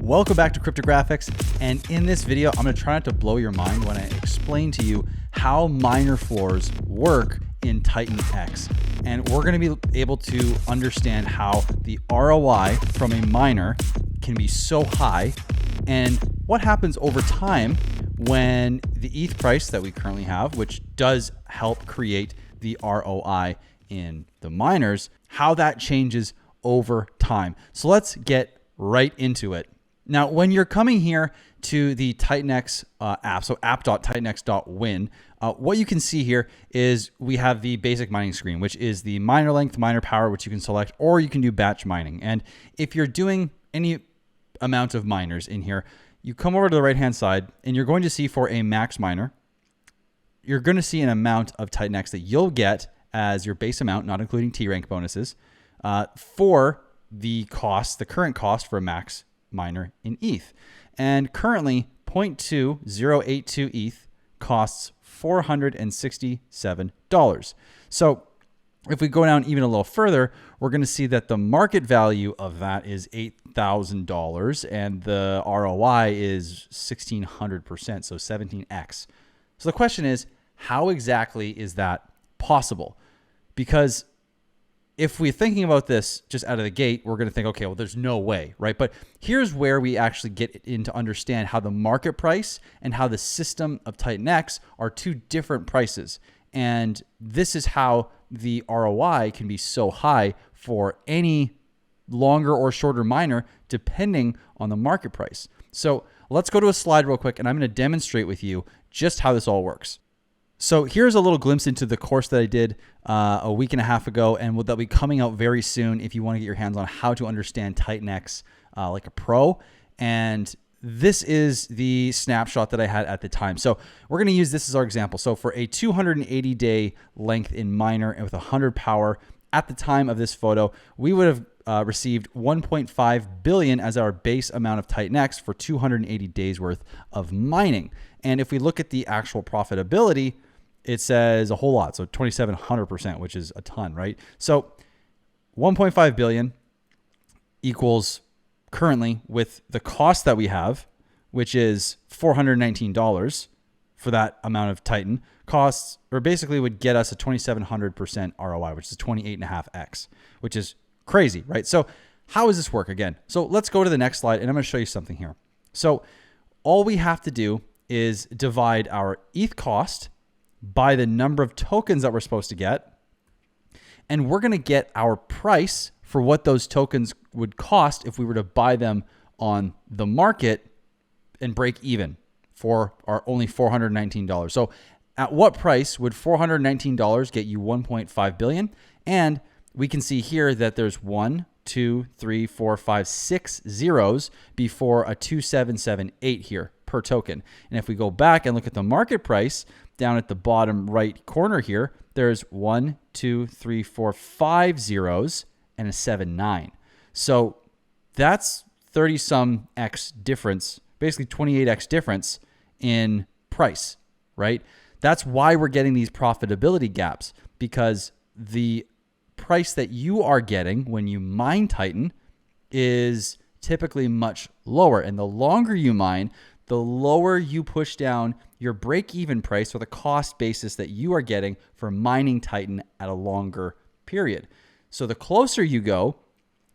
Welcome back to Cryptographics, and in this video I'm going to try not to blow your mind when I explain to you how miner floors work in TITANX. And we're going to be able to understand how the ROI from a miner can be so high and what happens over time when the ETH price that we currently have, which does help create the ROI in the miners, how that changes over time. So let's get right into it. Now, when you're coming here to the TITANX app, so app.titanx.win, what you can see here is we have the basic mining screen, which is the miner length, miner power, which you can select, or you can do batch mining. And if you're doing any amount of miners in here, you come over to the right-hand side and you're going to see for a max miner, you're going to see an amount of TITANX that you'll get as your base amount, not including T rank bonuses, for the cost, the current cost for a max miner in ETH. And currently 0.2082 ETH costs $467. So if we go down even a little further, we're going to see that the market value of that is $8,000 and the ROI is 1,600%, so 17x. So the question is, how exactly is that possible? Because if we're thinking about this just out of the gate, we're going to think, okay, well, there's no way, right? But here's where we actually get in to understand how the market price and how the system of TITANX are two different prices. And this is how the ROI can be so high for any longer or shorter miner, depending on the market price. So let's go to a slide real quick, and I'm going to demonstrate with you just how this all works. So here's a little glimpse into the course that I did a week and a half ago, and that'll be coming out very soon if you want to get your hands on how to understand TITANX like a pro. And this is the snapshot that I had at the time. So we're going to use this as our example. So for a 280-day length in miner and with 100 power at the time of this photo, we would have received 1.5 billion as our base amount of TITANX for 280 days worth of mining. And if we look at the actual profitability, it says a whole lot. So 2,700%, which is a ton, right? So 1.5 billion equals currently with the cost that we have, which is $419 for that amount of Titan costs, or basically would get us a 2,700% ROI, which is 28.5x, which is crazy, right? So how does this work again? So let's go to the next slide and I'm going to show you something here. So all we have to do is divide our ETH cost by the number of tokens that we're supposed to get. And we're going to get our price for what those tokens would cost if we were to buy them on the market and break even for our only $419. So at what price would $419 get you 1.5 billion? And we can see here that there's 1, 2, 3, 4, 5, 6 zeros before a 2778 here per token. And if we go back and look at the market price down at the bottom right corner here, there's 1, 2, 3, 4, 5 zeros and a 7.9. So that's 30 some X difference, basically 28X difference in price, right? That's why we're getting these profitability gaps, because the price that you are getting when you mine Titan is typically much lower. And the longer you mine, the lower you push down your break-even price or the cost basis that you are getting for mining Titan at a longer period. So the closer you go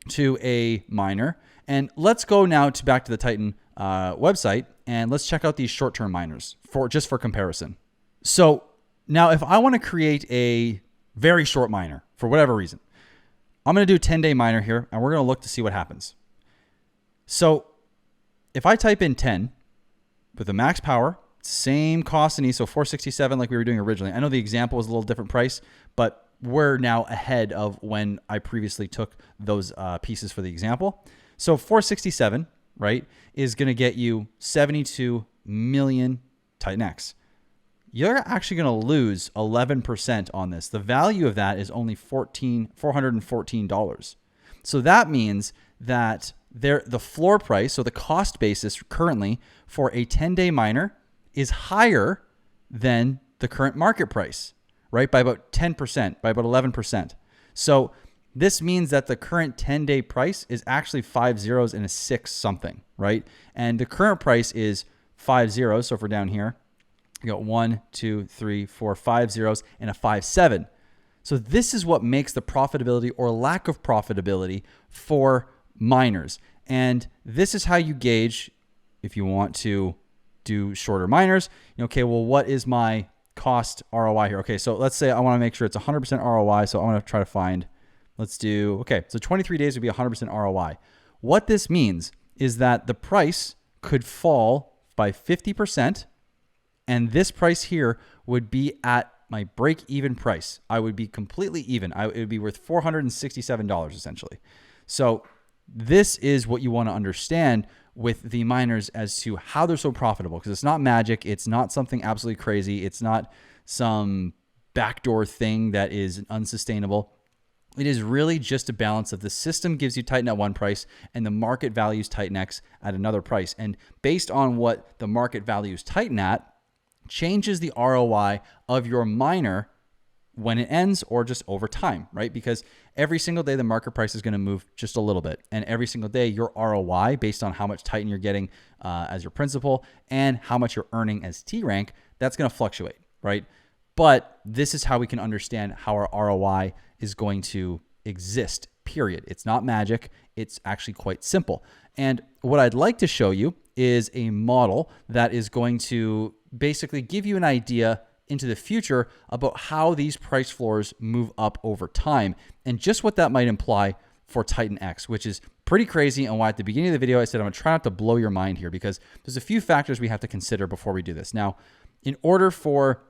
to a miner, and let's go now back to the Titan website, and let's check out these short-term miners just for comparison. So now if I want to create a very short miner for whatever reason, I'm going to do a 10-day miner here, and we're going to look to see what happens. So if I type in 10 with the max power, same cost in ETH, so 467 like we were doing originally. I know the example was a little different price, but we're now ahead of when I previously took those pieces for the example. So 467, right, is going to get you 72 million TITANX. You're actually going to lose 11% on this. The value of that is only $414. So that means that the floor price, so the cost basis currently for a 10-day miner is higher than the current market price, right? By about 10%, by about 11%. So This means that the current 10-day price is actually 5 zeros and a 6 something, right? And the current price is 5 zeros. So if we're down here, you got 1, 2, 3, 4, 5 zeros and a 5, 7. So this is what makes the profitability or lack of profitability for miners. And this is how you gauge if you want to do shorter miners. Okay, well, what is my cost ROI here? Okay, so let's say I want to make sure it's 100% ROI. So I want to try to find, let's do, okay, so 23 days would be 100% ROI. What this means is that the price could fall by 50%, and this price here would be at my break-even price. I would be completely even. It would be worth $467 essentially. So this is what you want to understand with the miners as to how they're so profitable, because it's not magic. It's not something absolutely crazy. It's not some backdoor thing that is unsustainable. It is really just a balance of the system gives you Titan at one price and the market values TITANX at another price. And based on what the market values Titan at, changes the ROI of your miner when it ends or just over time, right? Because every single day the market price is going to move just a little bit. And every single day your ROI based on how much Titan you're getting as your principal and how much you're earning as T rank, that's going to fluctuate, right? But this is how we can understand how our ROI is going to exist, period. It's not magic. It's actually quite simple. And what I'd like to show you is a model that is going to basically give you an idea into the future about how these price floors move up over time and just what that might imply for TITANX, which is pretty crazy, and why at the beginning of the video I said I'm going to try not to blow your mind here, because there's a few factors we have to consider before we do this. Now, in order for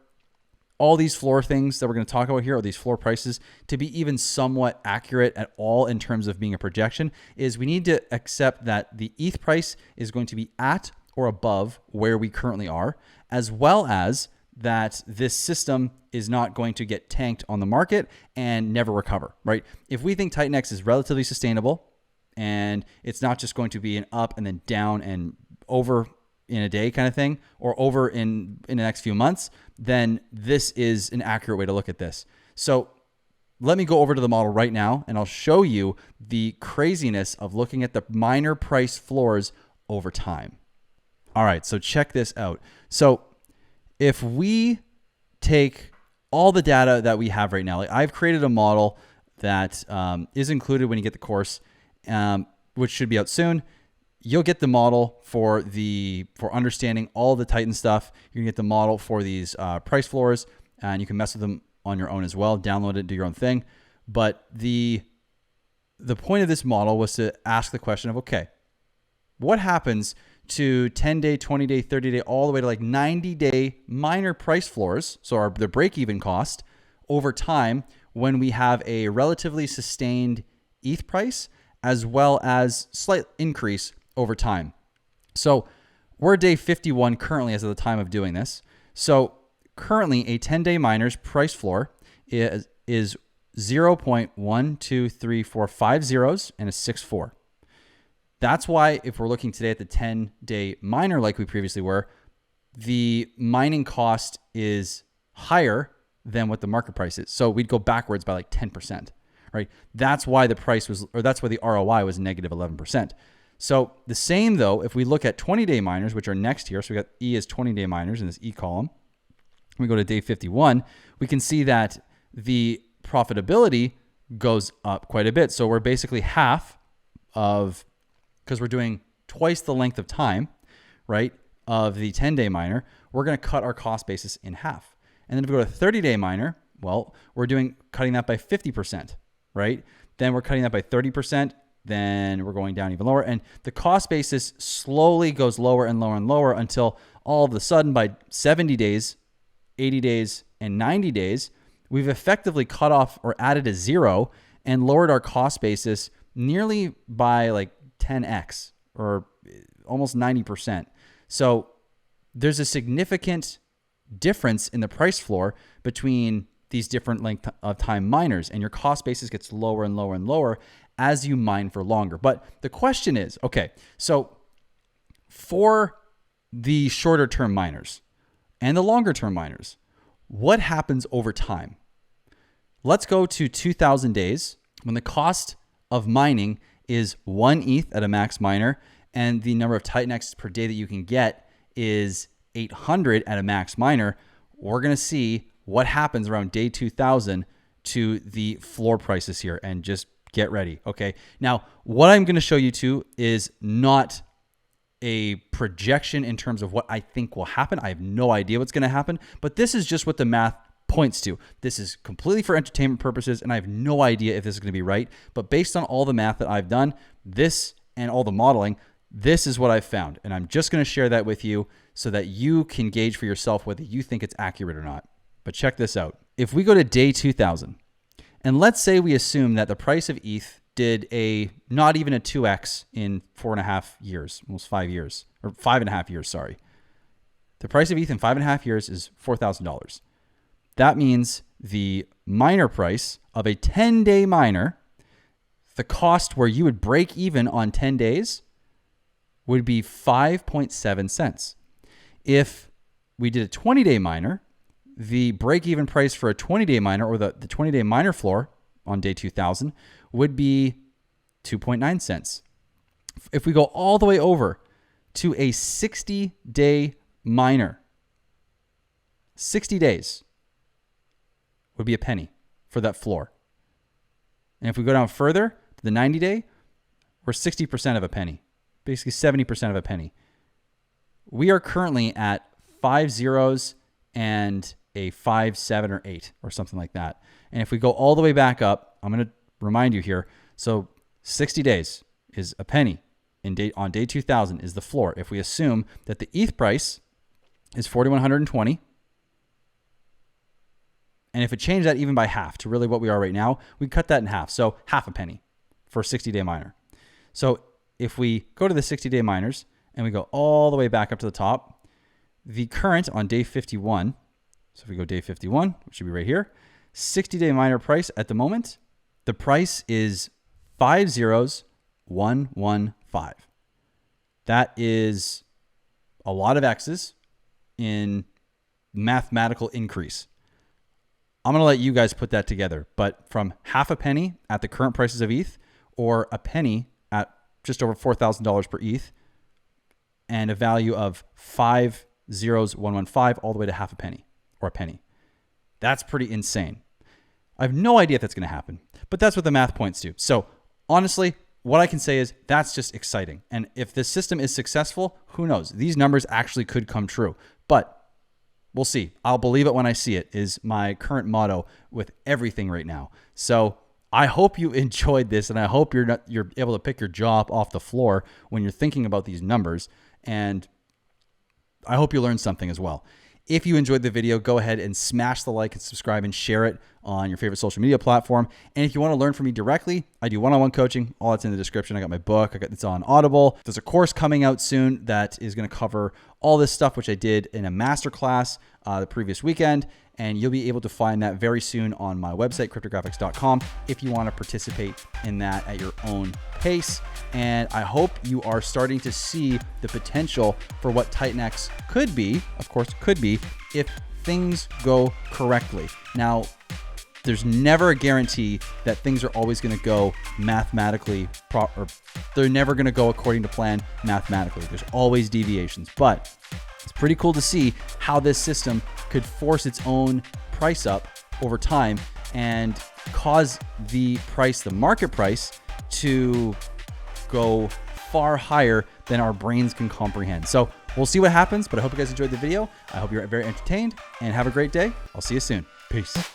all these floor things that we're going to talk about here, or these floor prices, to be even somewhat accurate at all in terms of being a projection, is we need to accept that the ETH price is going to be at or above where we currently are, as well as that this system is not going to get tanked on the market and never recover, right? If we think TITANX is relatively sustainable and it's not just going to be an up and then down and over in a day kind of thing, or over in the next few months, then this is an accurate way to look at this. So let me go over to the model right now and I'll show you the craziness of looking at the miner price floors over time. All right, so check this out. So if we take all the data that we have right now, like I've created a model that is included when you get the course, which should be out soon. You'll get the model for understanding all the Titan stuff. You can get the model for these price floors, and you can mess with them on your own as well. Download it, do your own thing. But the point of this model was to ask the question of, okay, what happens to 10-day, 20-day, 30-day, all the way to like 90-day miner price floors, so the break-even cost over time when we have a relatively sustained ETH price as well as slight increase over time. So we're day 51 currently as of the time of doing this. So currently a 10-day miner's price floor is 0.12345 zeros and a 64. That's why if we're looking today at the 10-day miner like we previously were, the mining cost is higher than what the market price is. So we'd go backwards by like 10%, right? That's why the price was, or that's why the ROI was negative 11%. So the same though, if we look at 20-day miners, which are next here, so we got E as 20-day miners in this E column, we go to day 51, we can see that the profitability goes up quite a bit. So we're basically half of, because we're doing twice the length of time, right, of the 10-day miner, we're going to cut our cost basis in half. And then if we go to 30-day miner, well, we're cutting that by 50%, right? Then we're cutting that by 30%. Then we're going down even lower. And the cost basis slowly goes lower and lower and lower until all of a sudden by 70 days, 80 days, and 90 days, we've effectively cut off or added a zero and lowered our cost basis nearly by like 10x or almost 90%. So there's a significant difference in the price floor between these different length of time miners, and your cost basis gets lower and lower and lower as you mine for longer. But the question is, okay, so for the shorter term miners and the longer term miners, what happens over time? Let's go to 2000 days when the cost of mining is 1 ETH at a max miner and the number of TITANX per day that you can get is 800 at a max miner, we're going to see what happens around day 2000 to the floor prices here, and just get ready. Okay. Now, what I'm going to show you too is not a projection in terms of what I think will happen. I have no idea what's going to happen, but this is just what the math points to. This is completely for entertainment purposes, and I have no idea if this is going to be right, but based on all the math that I've done, this and all the modeling, this is what I've found. And I'm just going to share that with you so that you can gauge for yourself whether you think it's accurate or not. But check this out. If we go to day 2000, and let's say we assume that the price of ETH did not even a 2x in 4.5 years, almost 5 years, or 5.5 years, sorry. The price of ETH in 5.5 years is $4,000. That means the miner price of a 10-day miner, the cost where you would break even on 10 days would be 5.7 cents. If we did a 20-day miner, the break-even price for a 20-day miner, or the 20-day miner floor on day 2000, would be 2.9 cents. If we go all the way over to a 60-day miner, 60 days would be a penny for that floor. And if we go down further to the 90-day, we're 60% of a penny, basically 70% of a penny. We are currently at 5 zeros and a 5, 7, or 8, or something like that. And if we go all the way back up, I'm going to remind you here. So 60 days is a penny on day 2000 is the floor. If we assume that the ETH price is 4,120, and if it changed that even by half to really what we are right now, we cut that in half. So half a penny for a 60-day miner. So if we go to the 60-day miners and we go all the way back up to the top, the current on day 51, so if we go day 51, which should be right here, 60-day miner price at the moment, the price is 50115. That is a lot of X's in mathematical increase. I'm going to let you guys put that together, but from half a penny at the current prices of ETH, or a penny at just over $4,000 per ETH, and a value of 50115 all the way to half a penny or a penny. That's pretty insane. I have no idea if that's going to happen, but that's what the math points to. So honestly, what I can say is that's just exciting. And if this system is successful, who knows? These numbers actually could come true, but we'll see. I'll believe it when I see it is my current motto with everything right now. So I hope you enjoyed this, and I hope you're able to pick your jaw up off the floor when you're thinking about these numbers. And I hope you learned something as well. If you enjoyed the video, go ahead and smash the like and subscribe and share it on your favorite social media platform. And if you want to learn from me directly, I do one-on-one coaching. All that's in the description. I got my book. It's on Audible. There's a course coming out soon that is going to cover all this stuff, which I did in a masterclass the previous weekend. And you'll be able to find that very soon on my website, cryptographics.com, if you want to participate in that at your own pace. And I hope you are starting to see the potential for what TITANX could be, of course, could be, if things go correctly. Now, there's never a guarantee that things are always going to go mathematically proper. They're never going to go according to plan mathematically. There's always deviations, but it's pretty cool to see how this system could force its own price up over time and cause the price, the market price, to go far higher than our brains can comprehend. So we'll see what happens, but I hope you guys enjoyed the video. I hope you're very entertained, and have a great day. I'll see you soon. Peace.